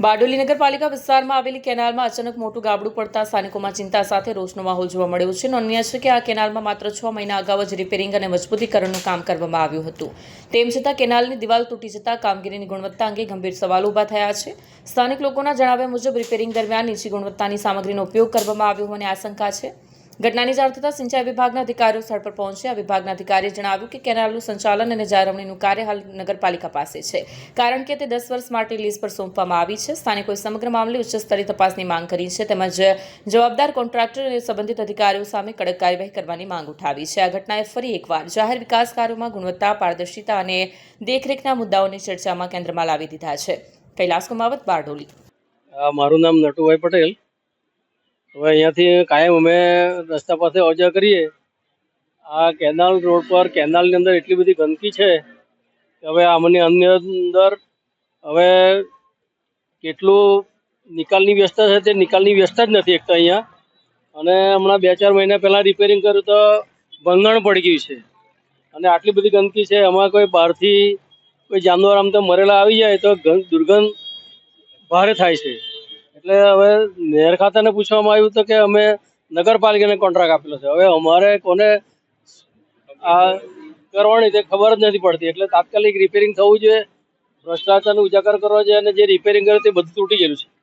બારડોલી નગરપાલિકા વિસ્તારમાં આવેલી કેનાલમાં અચાનક મોટું ગાબડું પડતા સ્થાનિકોમાં ચિંતા સાથે રોષનો માહોલ જોવા મળ્યો છે. નોંધનીય છે કે આ કેનાલમાં માત્ર 6 મહિના અગાઉ જ રિપેરિંગ અને મજબૂતીકરણનું કામ કરવામાં આવ્યું હતું. તેમ છતાં કેનાલની દિવાલ તૂટી જતા કામગીરીની ગુણવત્તા અંગે ગંભીર સવાલો ઊભા થયા છે. સ્થાનિક લોકોના જણાવ્યા મુજબ રિપેરિંગ દરમિયાન નીચી ગુણવત્તાની સામગ્રીનો ઉપયોગ કરવામાં આવ્યો હોવાની આશંકા છે. ઘટનાની જાણ થતાં સિંચાઈ વિભાગના અધિકારીઓ સ્થળ પર પહોંચ્યા. વિભાગના અધિકારીએ જણાવ્યું કે કેનાલનું સંચાલન અને જાળવણીનું કાર્ય હાલ નગરપાલિકા પાસે છે, કારણ કે તે 10 વર્ષ માટે લીઝ પર સોંપવામાં આવી છે. સ્થાનિકોએ સમગ્ર મામલે ઉચ્ચ સ્તરીય તપાસની માંગ કરી છે, તેમજ જવાબદાર કોન્ટ્રાક્ટર અને સંબંધિત અધિકારીઓ સામે કડક કાર્યવાહી કરવાની માંગ ઉઠાવી છે. આ ઘટનાએ ફરી એકવાર જાહેર વિકાસ કાર્યોમાં ગુણવત્તા, પારદર્શિતા અને દેખરેખના મુદ્દાઓને ચર્ચામાં કેન્દ્રમાં લાવી દીધા છે. કૈલાસ કુમાવત, બારડોલી. મારું નામ નટુભાઈ પટેલ. હવે અહીંયાથી કાયમ અમે રસ્તા પાસે અવર કરીએ. આ કેનાલ રોડ પર કેનાલની અંદર એટલી બધી ગંદકી છે કે હવે આમની અંદર હવે કેટલું નિકાલની વ્યવસ્થા છે તે નિકાલની વ્યવસ્થા જ નથી એક તો અહીંયા. અને હમણાં 2-4 મહિના પહેલાં રિપેરિંગ કર્યું તો ભંગાણ પડી ગયું છે. અને આટલી બધી ગંદકી છે, આમાં કોઈ બહારથી કોઈ જાનવર આમ તો મરેલા આવી જાય તો દુર્ગંધ ભારે થાય છે. એટલે હવે નહેર ખાતાને પૂછવામાં આવ્યું તો કે અમે નગરપાલિકાને કોન્ટ્રાક્ટ આપેલો છે. હવે અમારે કોને આ કરવાની તે ખબર જ નથી પડતી. એટલે તાત્કાલિક રિપેરિંગ થવું જોઈએ, ભ્રષ્ટાચારનો ઉજાગર કરવો જોઈએ અને જે રિપેરિંગ કર્યું તે બધું તૂટી ગયેલું છે.